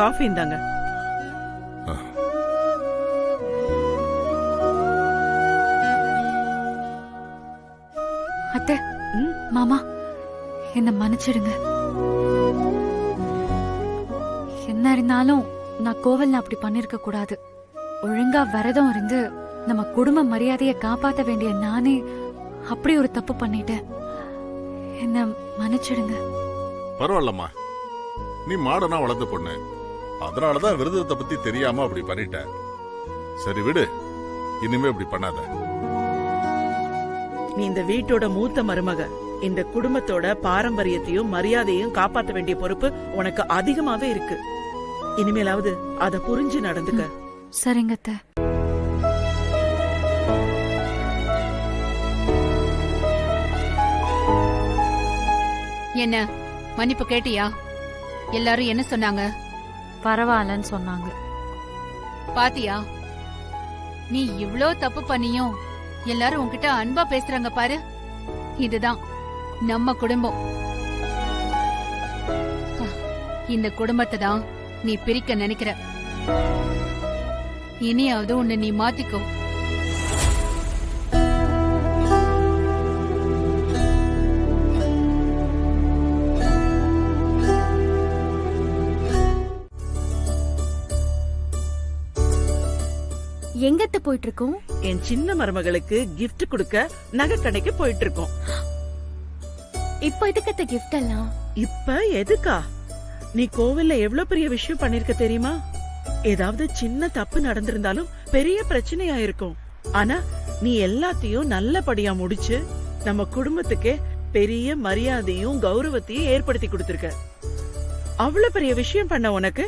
Coffee இந்தாங்க. அத்தை, மாமா என்ன மன்னிச்சிடுங்க. என்ன இருந்தாலும் நான் கோவில்ல அப்படி பண்ணிருக்க கூடாது. ஒழுங்கா விரதம் இருந்து நம்ம குடும்ப மரியாதைய காப்பாத்த வேண்டிய நானே அப்படி ஒரு தப்பு பண்ணிட்டேன். என்ன மன்னிச்சிடுங்க. பரவாயில்லம்மா, நீ மாடனா வளர்ந்த பொண்ணு, அதனாலதான் விரதத்தை பத்தி தெரியாம அப்படி பண்ணிட்ட. சரி விடு, இனிமே அப்படி பண்ணாத. நீ இந்த வீட்டோட மூத்த மருமக. இந்த குடும்பத்தோட பாரம்பரியத்தையும் மரியாதையும் காப்பாத்த வேண்டிய பொறுப்பு உனக்கு அதிகமாவே இருக்கு. இனிமேலாவது அத புரிஞ்சு நடந்துக்க. சரிங்க அத்தை. என்ன மன்னிப்பு கேட்டியா? எல்லாரும் என்ன சொன்னாங்க? பரவாயில்லன்னு சொன்னாங்க. பாத்தியா, நீ இவ்ளோ தப்பு பண்ணியும் எல்லாரும் உன்கிட்ட அன்பா பேசுறாங்க பாரு. இதுதான் நம்ம குடும்பம். இந்த குடும்பத்தை தான் நீ பிரிக்க நினைக்கிற. இனியாவது உன்னை நீ மாத்திக்கோ. எங்கத்த போயிட்டு இருக்கோம்? என் சின்ன மருமகளுக்கு gift கொடுக்க நகை கடைக்கு போயிட்டு இருக்கோம். இப்ப எதுக்கத்த gift எல்லாம்? இப்ப எதுக்கா? நீ கோவில்ல எவ்வளவு பெரிய விஷயம் பண்ணிருக்க தெரியுமா? ஏதாவது சின்ன தப்பு நடந்திருந்தாலும் பெரிய பிரச்சனையா இருக்கும். ஆனா நீ எல்லாத்தையும் நல்லபடியா முடிச்சு நம்ம குடும்பத்துக்கே பெரிய மரியாதையும் கௌரவத்தையும் ஏற்படுத்தி கொடுத்திருக்க. அவ்வளவு பெரிய விஷயம் பண்ண உனக்கு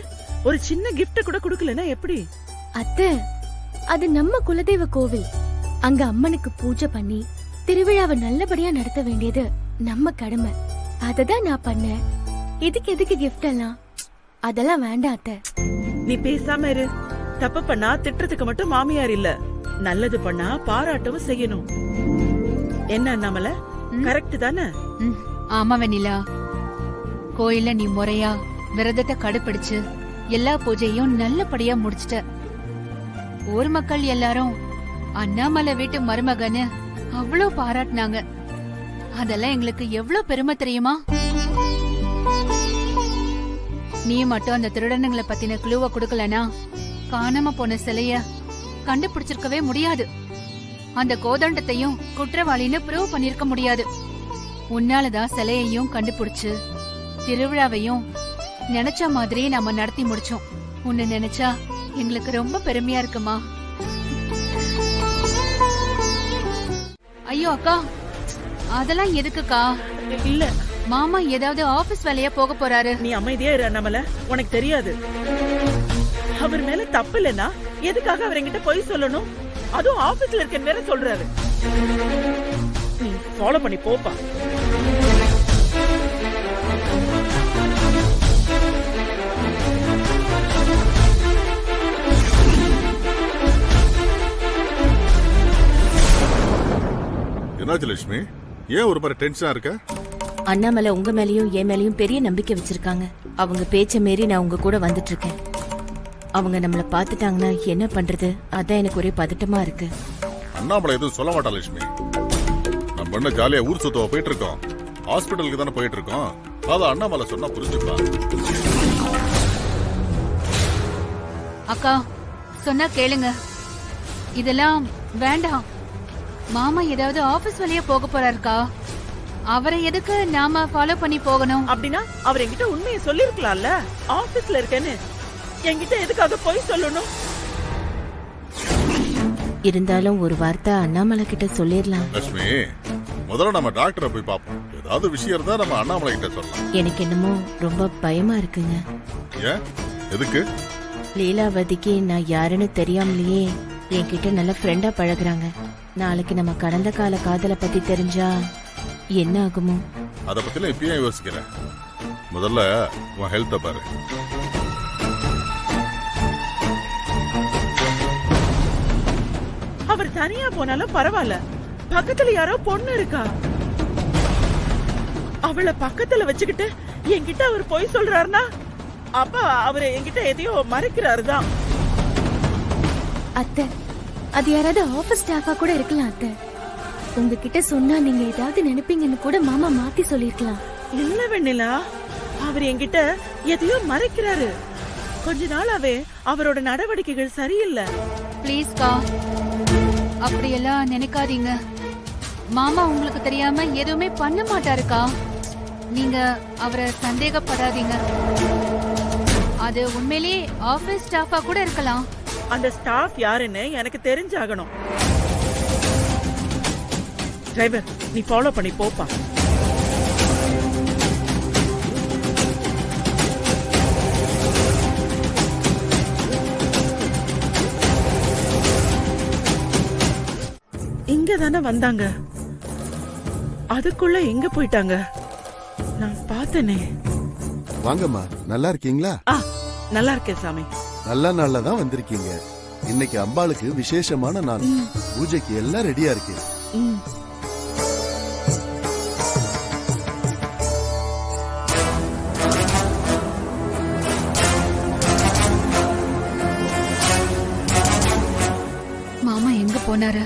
ஒரு சின்ன gift கூட கொடுக்கலன்னா எப்படி? அத்தை, அது நம்ம குலதெய்வ கோவில். அங்க அம்மனுக்கு பூஜை பண்ணி திருவிழாவை நல்லபடியா நடத்த வேண்டியது நம்ம கடமை. அததான் நான் பண்ணேன். எதுக்கு கிஃப்ட் எல்லாம்? அதெல்லாம் வேண்டாம் அத்தை. நீ பேசாம இரு. தப்பு பண்ணா திட்டுறதுக்கு மட்டும் மாமியார் இல்ல, நல்லது பண்ணா பாராட்டவும் செய்யணும். என்ன அண்ணாமலை, கரெக்ட் தானே? ஆமா வெண்ணிலா, கோயில்ல நீ முறையா விரதத்தை கடைபிடிச்சு எல்லா பூஜையும் நல்லபடியா முடிச்சிட்ட. ஊர் மக்கள் எல்லாரும் அண்ணாமலை வீட்டு மருமகன்னு அவ்வளவு பாராட்டினாங்க. அதெல்லாம் எங்களுக்கு எவ்வளவு பெருமை தெரியுமா? நீ மட்டும் அந்த திருடனுங்களை பத்தின குழுவை கொடுக்கலனா காணாம போன சிலைய கண்டுபிடிச்சிருக்கவே முடியாது. அந்த கோதண்டத்தையும் குற்றவாளின்னு ப்ரூவ் பண்ணிருக்க முடியாது. உன்னாலதான் சிலையையும் கண்டுபிடிச்சு திருவிழாவையும் நினைச்ச மாதிரி நாம நடத்தி முடிச்சோம். உன்னை நினைச்சா எங்களுக்கு ரொம்ப பெருமையா இருக்குமா. ஐயோ அக்கா, அதெல்லாம் எதுக்குக்கா? இல்ல, மாமா ஏதாவது ஆபீஸ் வேலையா போக போறாரு. நீ அமைதியா இரு அண்ணாமலை. உனக்கு தெரியாது, அவர் மேல தப்பு இல்லனா எதுக்காக அவர் என்கிட்ட போய் சொல்லணும்? அதுவும் ஆபீஸ்ல இருக்க வேற சொல்றாரு. நீ ஃபாலோ பண்ணி போப்பா. என்னாச்சு லட்சுமி, ஏன் ஒரு மாதிரி டென்ஷனா இருக்க? அண்ணாமலை உங்க மேலயும் என் மேலயும் பெரிய நம்பிக்கை வச்சிருக்காங்க. அவங்க பேச்ச மீறி நான் உங்க கூட வந்துட்டு இருக்கேன். அவங்க நம்மள பாத்துட்டாங்கன்னா என்ன பண்றது? அதான் எனக்கு ஒரே பதட்டமா இருக்கு. அண்ணாமலை எதுவும் சொல்ல மாட்டா லட்சுமி. நம்ம என்ன ஜாலியா ஊர் சுத்தவ போயிட்டு இருக்கோம், ஹாஸ்பிட்டலுக்கு தானே போயிட்டு இருக்கோம். அத அண்ணாமலை சொன்னா புரிஞ்சுக்கலாம். அக்கா சொன்னா கேளுங்க, இதெல்லாம் வேண்டாம். மாமா ஏதாவது ஆபீஸ் வேலையா போக போறாருக்கா. அவரை எதுக்கு நாம ஃபாலோ பண்ணி போகணும்? அப்படின்னா அவர் என்கிட்ட உண்மையை சொல்லிருக்கலாம்ல. ஆபீஸ்ல இருக்கேன்னு என்கிட்ட எதுக்காக போய் சொல்லணும்? இருந்தாலும் ஒரு வார்த்தை அண்ணாமலை கிட்ட சொல்லிடலாம். லட்சுமி, முதல்ல நம்ம டாக்டரை போய் பாப்போம். ஏதாவது விஷயம் இருந்தா நம்ம அண்ணாமலை கிட்ட சொல்லலாம். எனக்கு என்னமோ ரொம்ப பயமா இருக்குங்க. ஏன், எதுக்கு? லீலாவதிக்கு நான் யாருன்னு தெரியாமலேயே என்கிட்ட நல்ல ஃப்ரெண்டா பழகுறாங்க. நாளைக்கு நம்ம கடந்த கால காதலை பத்தி தெரிஞ்சா என்ன ஆகுமோ? அத பத்தில இப்பயே யோசிக்கிறேன். முதல்ல உன் ஹெல்த்த பாரு. அவர் தனியா போனாலும் பரவாயில்ல, பக்கத்துல யாரோ பொண்ணு இருக்கா. அவளை பக்கத்துல வச்சுக்கிட்டு என்கிட்ட அவர் போய் சொல்றாருன்னா அப்பா அவரு என்கிட்ட எதையோ மறைக்கிறாரு தான். அத்தை, அது யாராவது ஆபீஸ் ஸ்டாஃபா கூட இருக்கலாம் அத்தை. உங்ககிட்ட சொன்னா நீங்க ஏதாவது நினைப்பீங்கன்னு கூட மாமா மாத்தி சொல்லிருக்கலாம். இல்ல வெண்ணிலா, அவர் என்கிட்ட எதையோ மறைக்கிறாரு. கொஞ்ச நாளாவே அவரோட நடவடிக்கைகள் சரியில்லை. ப்ளீஸ்க்கா, அப்படியெல்லாம் நினைக்காதீங்க. மாமா உங்களுக்கு தெரியாம எதுவுமே பண்ண மாட்டாருக்கா. நீங்க அவரை சந்தேகப்படாதீங்க. அது உண்மையிலேயே ஆபீஸ் ஸ்டாஃபா கூட இருக்கலாம். அந்த ஸ்டாஃப் யாருன்னு எனக்கு தெரிஞ்சாகணும். டிரைவர், நீ ஃபாலோ பண்ணி போப்பா. இங்க தானே வந்தாங்க, அதுக்குள்ள எங்க போயிட்டாங்க? நான் பார்த்தனே. வாங்கம்மா, நல்லா இருக்கீங்களா? நல்லா இருக்கேன் சாமி. நல்ல நாள்ல தான் வந்திருக்கீங்க. இன்னைக்கு அம்பாளுக்கு விசேஷமான நாள். பூஜைக்கு எல்லாம் ரெடியா இருக்கு. ம். மாமா எங்க போனாரு?